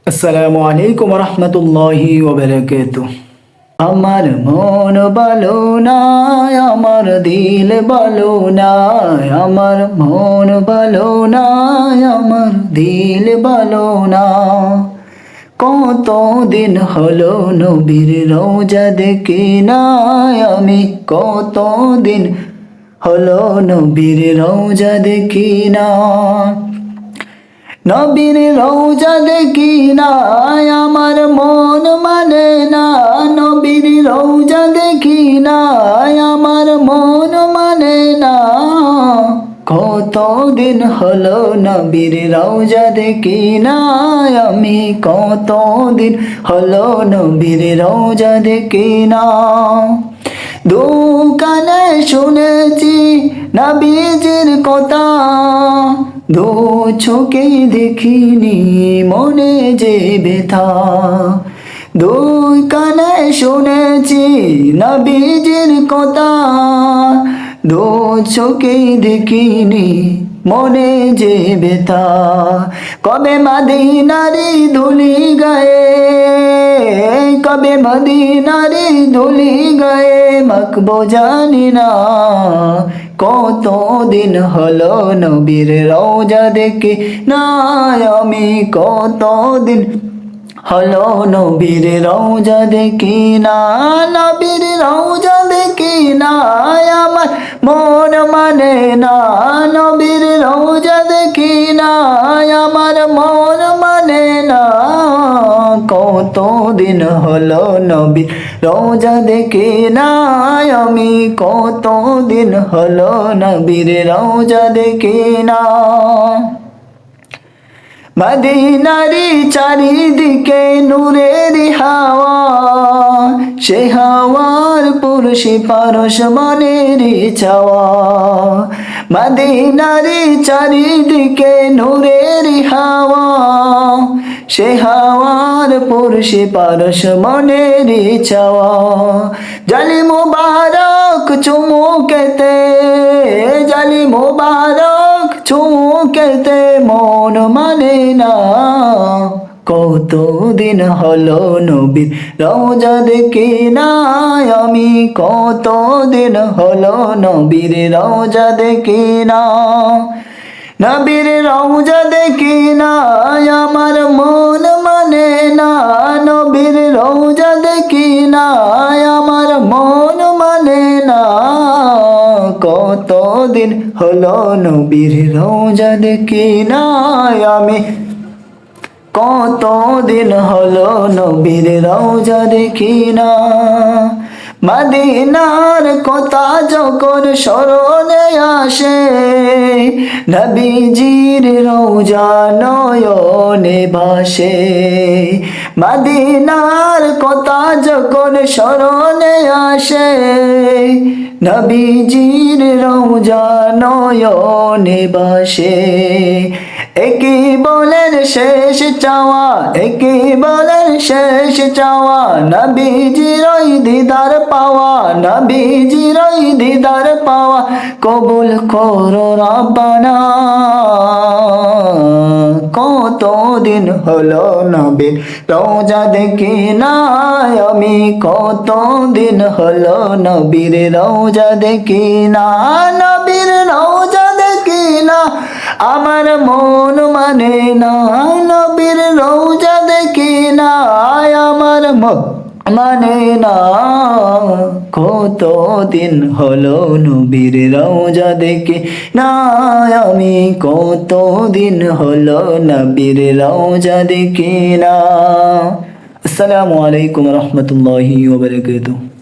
আসসালামু আলাইকুম রহমতুল্লাহি ওয়া বারাকাতুহু। আমার মন ভালো না, আমার দিল ভালো না, আমার মন ভালো না, আমার দিল ভালো না। কতদিন হলো নবীর রওজা দেখি না আমি, কতদিন হলো নবীর রওজা দেখি না। নবীর রওজা দেখি না, আমার মন মানে না। নবীর রওজা দেখি না, আমার মন মানে না। কতদিন হলো নবীর রওজা দেখি না আমি, কতদিন হলো নবীর রওজা দেখি না। দোকানে শুনেছি নবীজির কথা, দু চোখে দেখিনি মনে যে ব্যথা। দুই কানে শুনেছি নবীজির কথা, দু চোখে দেখিনি মনে যে ব্যথা। কবে মদিনারি ধুলি গায়ে, কবে মদিনারি ধুলি গায়ে মাখবো জানি না। কতদিন হলো নবীর রওজা দেখি না আমি, কতদিন হলো নবীর রওজা দেখি না। নবীর রওজা দেখি না, আমার মন মানে না। নবীর রওজা দেখি না, আমার মন মানে না। কতদিন হলো নবীর রওজা দেখি না আমি, কতদিন হলো নবীর রওজা দেখি না। মদিনারি চারিদিকে নূরের হাওয়া, সে হাওয়ার পুরুষি পারস মনের চাওয়া। মদিনারি চারিদিকে নূরের হাওয়া, সে হাওয়ার পুরুষি পারস মনের চাওয়া। জালি মুবারক চুমুকেতে, জালি মুবারক চুমুকেতে মন মানে না। কতদিন হলো নবীর রওজা দেখি না আমি, কতদিন হলো নবীর রওজা দেখি না। নবীর রওজা দেখি না, আমার মন মানে না। নবীর রওজা দেখি না, আমার মন মানে না। কতদিন হলো নবীর রওজা দেখি না আমি, কতদিন হলো নবীর রওজা দেখি না। মদিনার কথা যখন স্মরণে আসে, নবীজির রওজা নয়নে ভাসে। মদিনার কথা যখন স্মরণে আসে, নবীজির রওজা নয়নে ভাসে। একই বলেন শেষ চাওয়া, একই বলেন শেষ চাওয়া, নবীজির ওই দিদার পাওয়া, নবীজির ওই দিদার পাওয়া। কবুল করো রাব্বানা। কতদিন হলো নবীর রওজা দেখি না আমি, কতদিন হলো নবীর রওজা দেখি না। নবীর রওজা দেখি না, আমার মন মানে না। নবীর রওজা দেখি না, আমার মন মানে না। কতদিন হলো নবীর রওজা দেখি না আমি, কতদিন হলো নবীর রওজা দেখি না। আসসালামু আলাইকুম রহমতুল্লাহি ওয়া বারাকাতুহু।